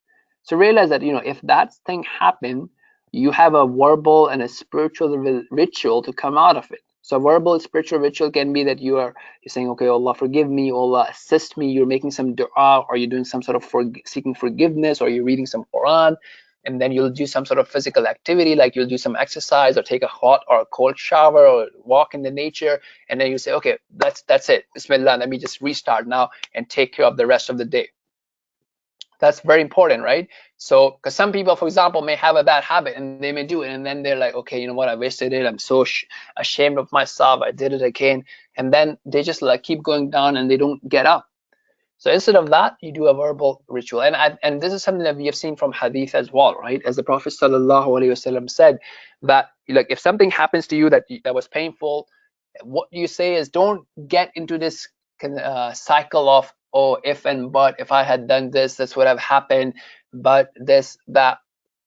So realize that, you know, if that thing happened, you have a verbal and a spiritual ritual to come out of it. So verbal spiritual ritual can be that you're saying, okay, Allah forgive me, Allah assist me. You're making some dua, or you're doing some sort of seeking forgiveness, or you're reading some Qur'an, and then you'll do some sort of physical activity, like you'll do some exercise or take a hot or a cold shower or walk in the nature, and then you say, okay, that's it. Bismillah, let me just restart now and take care of the rest of the day. That's very important, right? So, because some people, for example, may have a bad habit and they may do it, and then they're like, okay, you know what, I wasted it. I'm so ashamed of myself. I did it again. And then they just like keep going down and they don't get up. So instead of that, you do a verbal ritual. And this is something that we have seen from hadith as well, right? As the Prophet ﷺ said, that like if something happens to you that was painful, what you say is, don't get into this cycle of, oh, if and but, if I had done this, this would have happened, but this, that.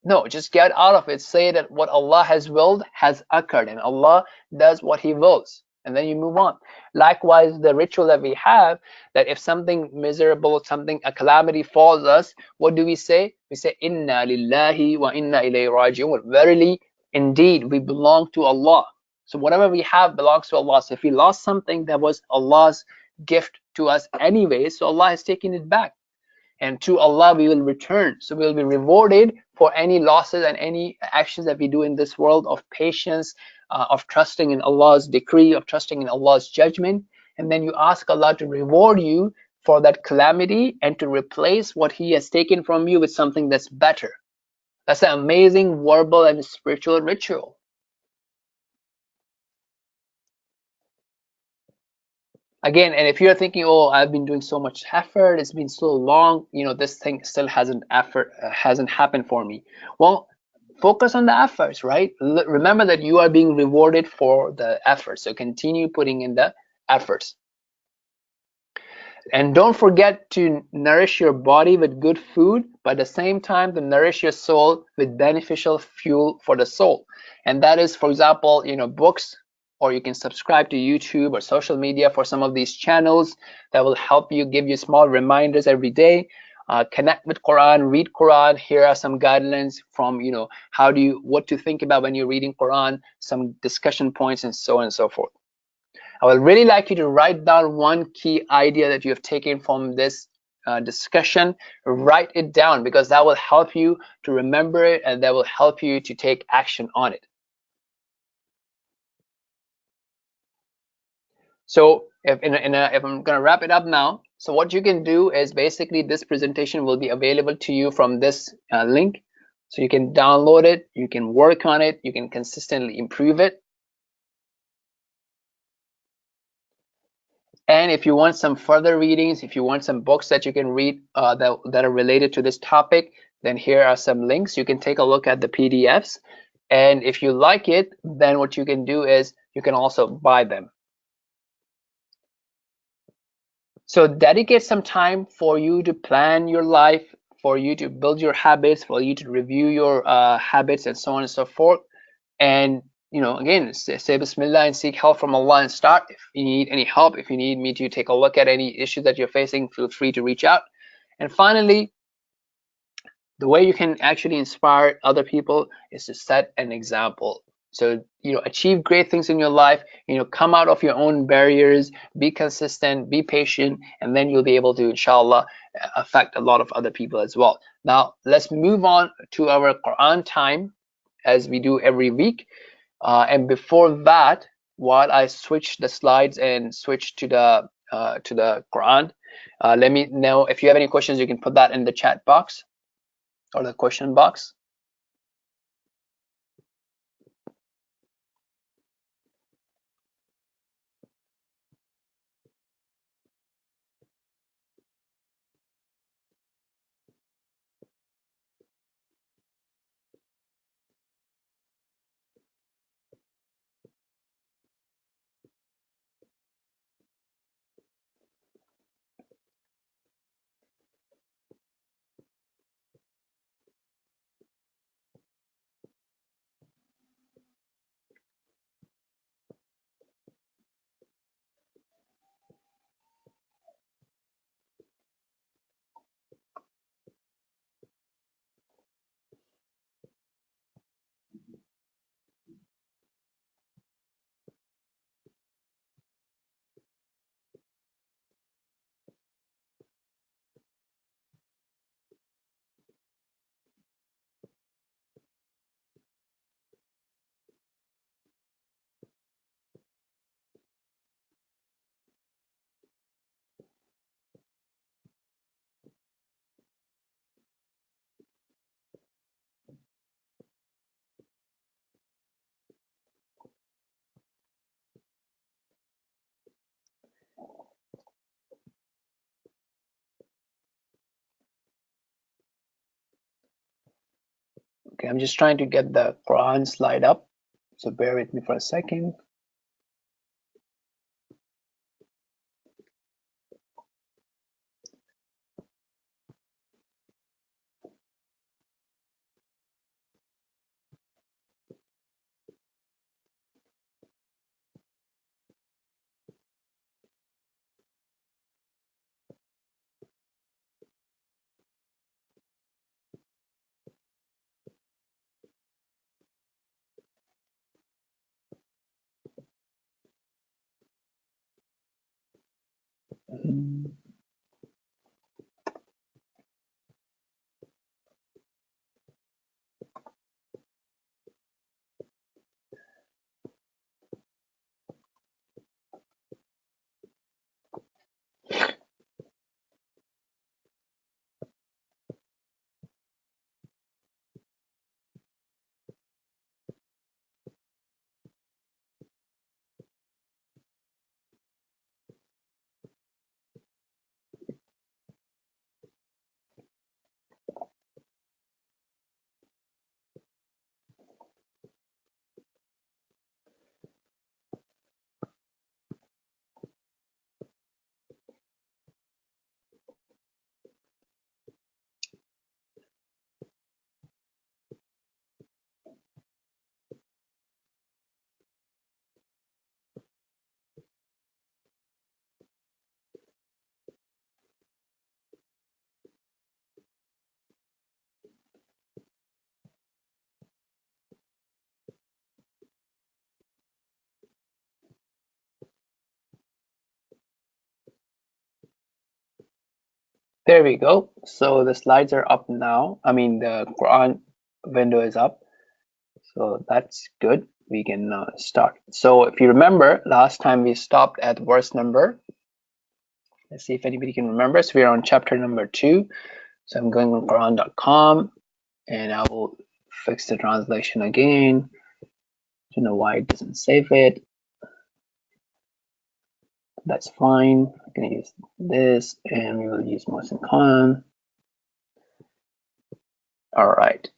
No, just get out of it. Say that what Allah has willed has occurred, and Allah does what He wills, and then you move on. Likewise, the ritual that we have, that if something miserable, a calamity falls us, what do we say? We say, Inna lillahi wa inna ilayhi raji'un. Verily, indeed, we belong to Allah. So whatever we have belongs to Allah. So if we lost something that was Allah's gift to us anyway, so Allah has taken it back, and to Allah we will return. So we will be rewarded for any losses and any actions that we do in this world of patience, of trusting in Allah's decree, of trusting in Allah's judgment. And then you ask Allah to reward you for that calamity and to replace what He has taken from you with something that's better. That's an amazing verbal and spiritual ritual. Again, and if you're thinking, oh, I've been doing so much effort, it's been so long, you know, this thing still hasn't happened for me. Well, focus on the efforts, right? Remember that you are being rewarded for the efforts, so continue putting in the efforts. And don't forget to nourish your body with good food, but at the same time to nourish your soul with beneficial fuel for the soul. And that is, for example, you know, books, or you can subscribe to YouTube or social media for some of these channels that will help you, give you small reminders every day. Connect with Quran, read Quran. Here are some guidelines from, you know, what to think about when you're reading Quran, some discussion points, and so on and so forth. I would really like you to write down one key idea that you have taken from this discussion. Write it down, because that will help you to remember it, and that will help you to take action on it. So if I'm going to wrap it up now, so what you can do is basically this presentation will be available to you from this link. So you can download it, you can work on it, you can consistently improve it. And if you want some further readings, if you want some books that you can read that are related to this topic, then here are some links. You can take a look at the PDFs. And if you like it, then what you can do is you can also buy them. So dedicate some time for you to plan your life, for you to build your habits, for you to review your habits, and so on and so forth. And you know, again, say Bismillah and seek help from Allah and start. If you need any help, if you need me to take a look at any issues that you're facing, feel free to reach out. And finally, the way you can actually inspire other people is to set an example. So, you know, achieve great things in your life, you know, come out of your own barriers, be consistent, be patient, and then you'll be able to, inshallah, affect a lot of other people as well. Now, let's move on to our Quran time, as we do every week. And before that, while I switch the slides and switch to the Quran, let me know if you have any questions. You can put that in the chat box or the question box. Okay, I'm just trying to get the Quran slide up, so bear with me for a second. There we go. So the slides are up now. I mean, the Quran window is up. So that's good. We can start. So if you remember, last time we stopped at verse number. Let's see if anybody can remember. So we're on chapter number 2. So I'm going on Quran.com and I will fix the translation again. Don't know why it doesn't save it. That's fine. I'm going to use this and we will use Muslim Khan. All right.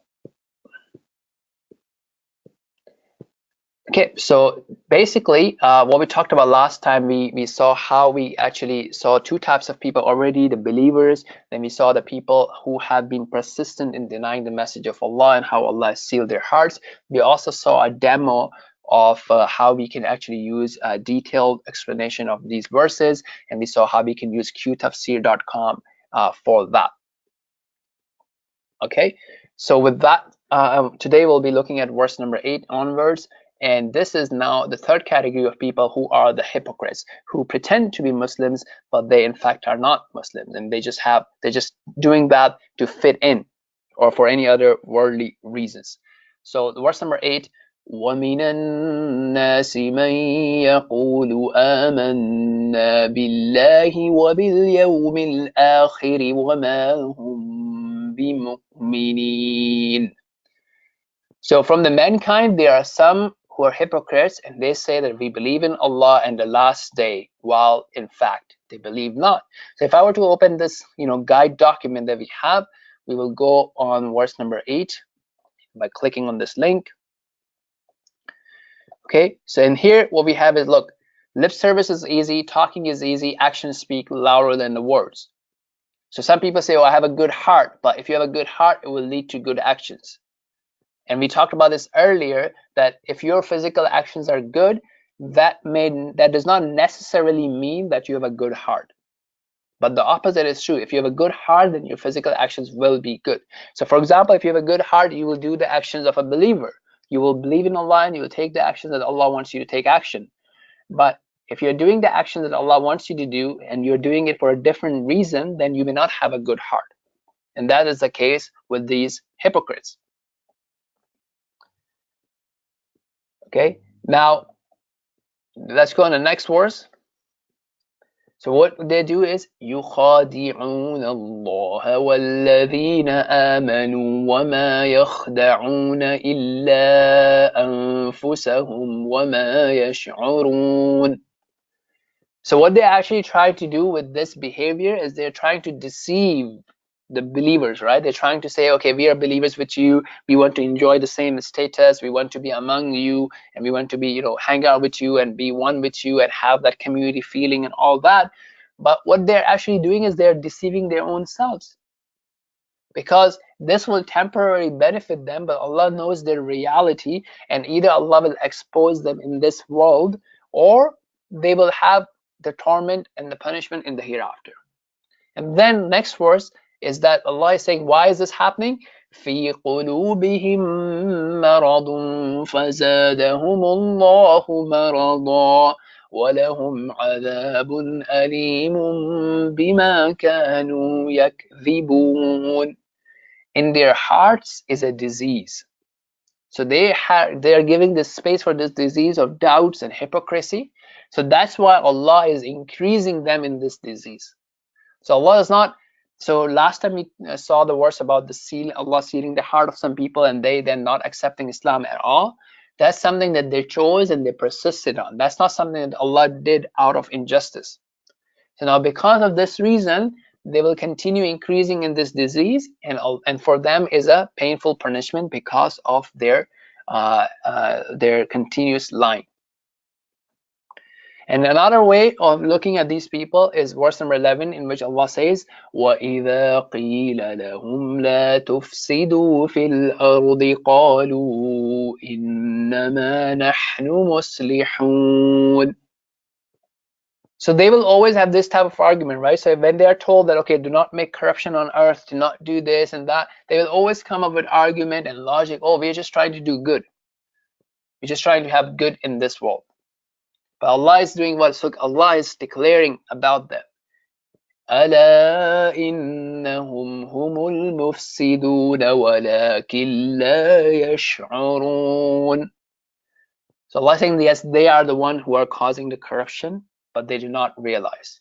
Okay, so basically what we talked about last time, we saw how we actually saw two types of people already, the believers, then we saw the people who have been persistent in denying the message of Allah and how Allah sealed their hearts. We also saw a demo of how we can actually use a detailed explanation of these verses, and we saw how we can use qtafsir.com for that. Okay, so with that, today we'll be looking at verse number 8 onwards. And this is now the third category of people who are the hypocrites, who pretend to be Muslims, but they in fact are not Muslims, and they're just doing that to fit in or for any other worldly reasons. So the verse number 8, وَمِنَ النَّاسِ مَن يَقُولُ آمَنَّا بِاللَّهِ وَبِالْيَوْمِ الْآخِرِ وَمَا هُمْ بِمُؤْمِنِينَ. So from the mankind, there are some who are hypocrites, and they say that we believe in Allah and the last day, while in fact they believe not. So if I were to open this guide document that we have, we will go on verse number 8 by clicking on this link. Okay, so in here what we have is, look, lip service is easy, talking is easy, actions speak louder than the words. So some people say, oh, I have a good heart, but if you have a good heart, it will lead to good actions. And we talked about this earlier, that if your physical actions are good, that does not necessarily mean that you have a good heart. But the opposite is true. If you have a good heart, then your physical actions will be good. So for example, if you have a good heart, you will do the actions of a believer. You will believe in Allah and you will take the actions that Allah wants you to take action. But if you're doing the actions that Allah wants you to do and you're doing it for a different reason, then you may not have a good heart. And that is the case with these hypocrites. Okay, now let's go on the next verse. So what they do is يُخَادِعُونَ اللَّهَ وَالَّذِينَ آمَنُوا وَمَا يَخْدَعُونَ إِلَّا أَنفُسَهُمْ وَمَا يَشْعُرُونَ. So what they actually try to do with this behavior is they're trying to deceive the believers, right? They're trying to say, okay, we are believers with you, we want to enjoy the same status, we want to be among you, and we want to be, hang out with you and be one with you and have that community feeling and all that. But what they're actually doing is they're deceiving their own selves, because this will temporarily benefit them, but Allah knows their reality, and either Allah will expose them in this world, or they will have the torment and the punishment in the hereafter. And then next verse is that Allah is saying, why is this happening? في قلوبهم مرض فزادهم الله مرضا وَلَهُمْ عَذَابٌ أَلِيمٌ بِمَا كَانُوا يَكْذِبُونَ. In their hearts is a disease. So they are giving this space for this disease of doubts and hypocrisy. So that's why Allah is increasing them in this disease. So Allah is not. So last time we saw the verse about the seal, Allah sealing the heart of some people and they then not accepting Islam at all. That's something that they chose and they persisted on. That's not something that Allah did out of injustice. So now because of this reason, they will continue increasing in this disease, and for them is a painful punishment because of their continuous lying. And another way of looking at these people is verse number 11, in which Allah says, وَإِذَا قِيلَ لَهُمْ لَا تُفْسِدُوا فِي الْأَرْضِ قَالُوا إِنَّمَا نَحْنُ مُصْلِحُونَ. So they will always have this type of argument, right? So when they are told that, okay, do not make corruption on earth, do not do this and that, they will always come up with argument and logic. Oh, we're just trying to do good. We're just trying to have good in this world. But Allah is doing what? So Allah is declaring about them. أَلَا إِنَّهُمْ هُمُ الْمُفْسِدُونَ وَلَكِنْ لَا يَشْعُرُونَ. So Allah is saying, yes, they are the one who are causing the corruption, but they do not realize.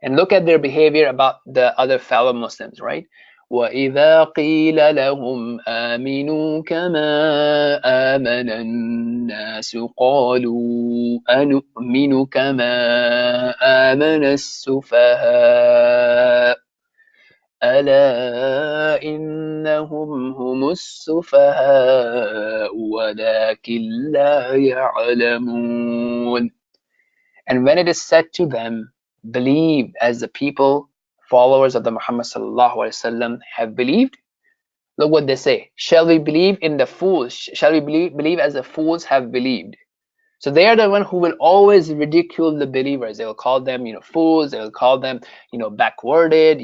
And look at their behavior about the other fellow Muslims, right? وَإِذَا قِيلَ لَهُمْ آمِنُوا كَمَا آمَنَ النَّاسُ قَالُوا أَنُؤْمِنُ كَمَا آمَنَ السُّفَهَاءُ أَلَا إِنَّهُمْ هُمُ السُّفَهَاءُ وَلَكِنْ لَا يَعْلَمُونَ. And when it is said to them, believe as the people, followers of the Muhammad sallallahu alaihi wasallam have believed, look what they say. Shall we believe in the fools? Shall we believe as the fools have believed? So they are the one who will always ridicule the believers. They will call them, fools. They will call them, backwarded,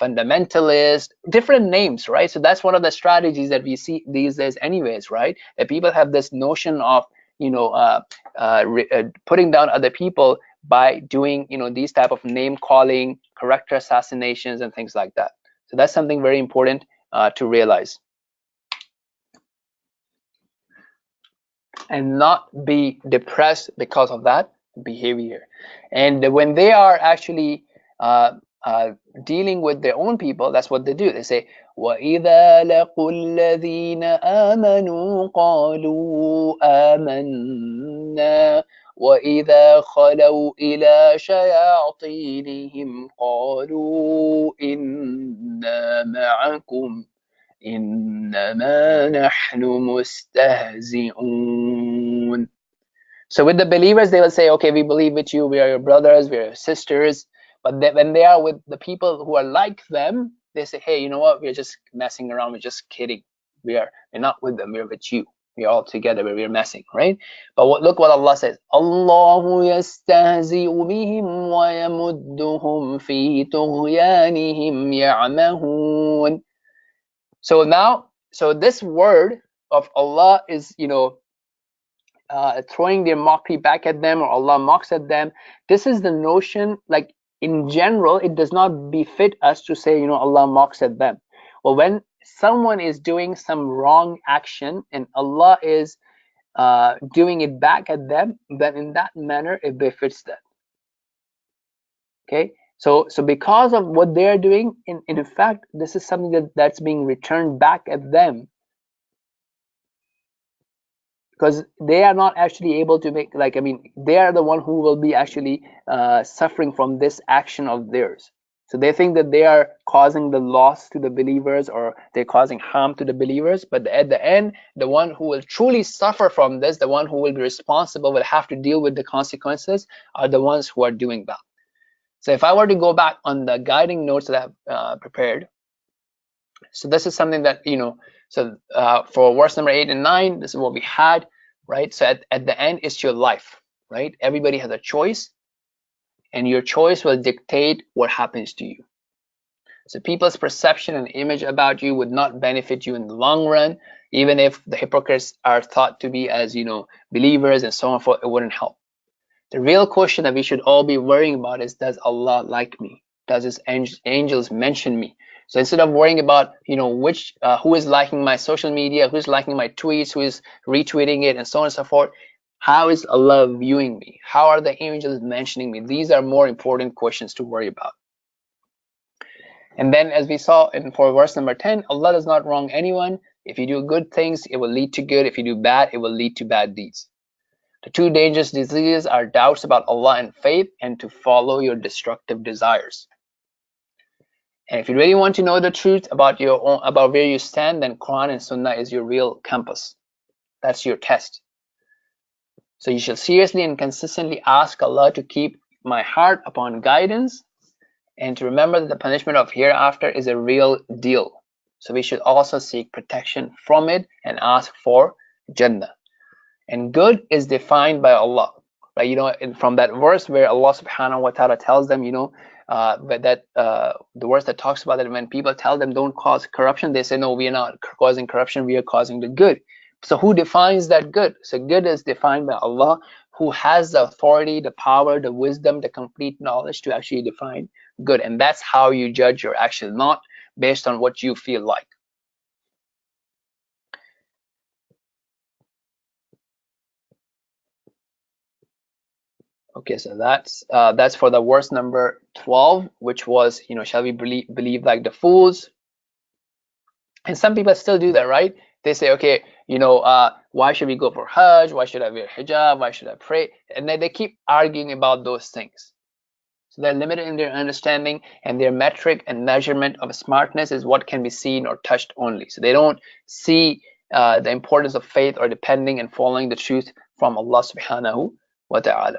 fundamentalist, different names, right? So that's one of the strategies that we see these days anyways, right? That people have this notion of, putting down other people by doing, these type of name calling, character assassinations and things like that. So that's something very important to realize. And not be depressed because of that behavior. And when they are actually dealing with their own people, that's what they do. They say, وَإِذَا لَقُوا الَّذِينَ آمَنُوا قَالُوا آمَنَّا وَإِذَا خَلَوْا إِلَى شَيَاطِينِهِمْ قَالُوا إِنَّا مَعَكُمْ إِنَّمَا نَحْنُ مُسْتَهْزِئُونَ. So with the believers, they will say, okay, we believe with you, we are your brothers, we are your sisters. But when they are with the people who are like them, they say, hey, you know what, we're just messing around, we're just kidding. We're not with them, we're with you. We're all together, we're messing, right? But look what Allah says. Allahu yastahzi'u bihim wa yamudduhum fi tughyanihim ya'mahun. So now, this word of Allah is, throwing their mockery back at them, or Allah mocks at them. This is the notion, like in general, it does not befit us to say, Allah mocks at them. Well, when someone is doing some wrong action and Allah is doing it back at them, then in that manner it befits them. Okay. So because of what they're doing, in fact, this is something that's being returned back at them, because they are not actually able to make, they are the one who will be actually suffering from this action of theirs. So they think that they are causing the loss to the believers, or they're causing harm to the believers, but at the end, the one who will truly suffer from this, the one who will be responsible, will have to deal with the consequences, are the ones who are doing that. So if I were to go back on the guiding notes that I've prepared, so this is something that, for verse number 8 and 9, this is what we had, right? So at the end, it's your life, right? Everybody has a choice, and your choice will dictate what happens to you. So people's perception and image about you would not benefit you in the long run, even if the hypocrites are thought to be as, believers and so on, it wouldn't help. The real question that we should all be worrying about is, does Allah like me? Does His angels mention me? So instead of worrying about, which who is liking my social media, who's liking my tweets, who is retweeting it, and so on and so forth, how is Allah viewing me? How are the angels mentioning me? These are more important questions to worry about. And then, as we saw for verse number 10, Allah does not wrong anyone. If you do good things, it will lead to good. If you do bad, it will lead to bad deeds. The two dangerous diseases are doubts about Allah and faith, and to follow your destructive desires. And if you really want to know the truth about where you stand, then Quran and Sunnah is your real compass. That's your test. So you shall seriously and consistently ask Allah to keep my heart upon guidance, and to remember that the punishment of hereafter is a real deal. So we should also seek protection from it and ask for Jannah. And good is defined by Allah, right? From that verse where Allah subhanahu wa ta'ala tells them, the verse that talks about that when people tell them don't cause corruption, they say, no, we are not causing corruption, we are causing the good. So who defines that good? So good is defined by Allah, who has the authority, the power, the wisdom, the complete knowledge to actually define good. And that's how you judge your action, not based on what you feel like. Okay, so that's for the verse number 12, which was, shall we believe like the fools? And some people still do that, right? They say, okay, why should we go for Hajj? Why should I wear hijab? Why should I pray? And then they keep arguing about those things. So they're limited in their understanding, and their metric and measurement of smartness is what can be seen or touched only. So they don't see the importance of faith or depending and following the truth from Allah subhanahu wa ta'ala.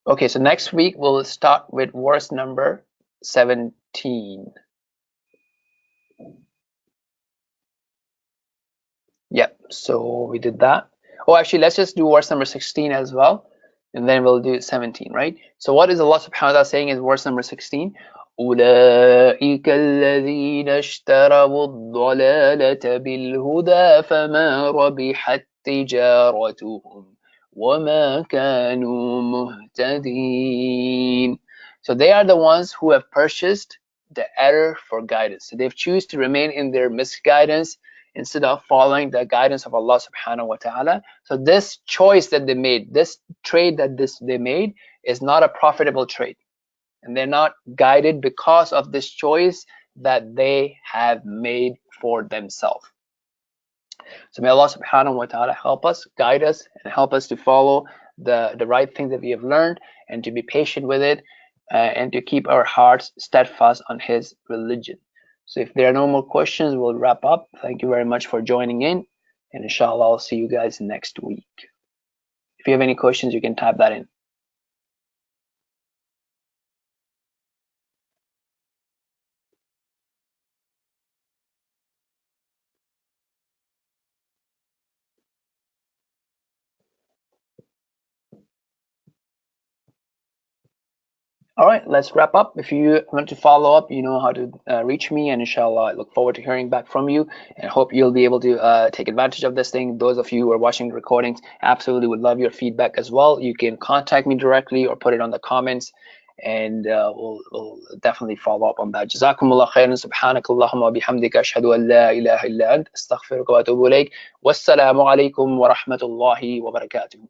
Okay, so next week we'll start with verse number 17. Yep, so we did that. Oh, actually, let's just do verse number 16 as well, and then we'll do 17, right? So what is Allah subhanahu wa ta'ala saying in verse number 16? أولئك الذين اشتروا الضلالة بالهدى فما ربحت تجارتهم وما كانوا مهتدين. So they are the ones who have purchased the error for guidance. So they've chosen to remain in their misguidance instead of following the guidance of Allah subhanahu wa ta'ala. So this choice that they made, this trade that they made, is not a profitable trade. And they're not guided because of this choice that they have made for themselves. So may Allah subhanahu wa ta'ala help us, guide us, and help us to follow the right things that we have learned, and to be patient with it, and to keep our hearts steadfast on His religion. So if there are no more questions, we'll wrap up. Thank you very much for joining in, and inshallah I'll see you guys next week. If you have any questions, you can type that in. All right, let's wrap up. If you want to follow up, you know how to reach me, and inshallah I look forward to hearing back from you, and hope you'll be able to take advantage of this thing. Those of you who are watching the recordings, absolutely would love your feedback as well. You can contact me directly or put it on the comments, and we'll definitely follow up on that. Jazakumullah khairan, subhanakallahumma wa bihamdika, ashhadu an la ilaha illa ant, astaghfiruka wa atubu ilayk. Wassalamu alaikum wa rahmatullahi wa barakatuh.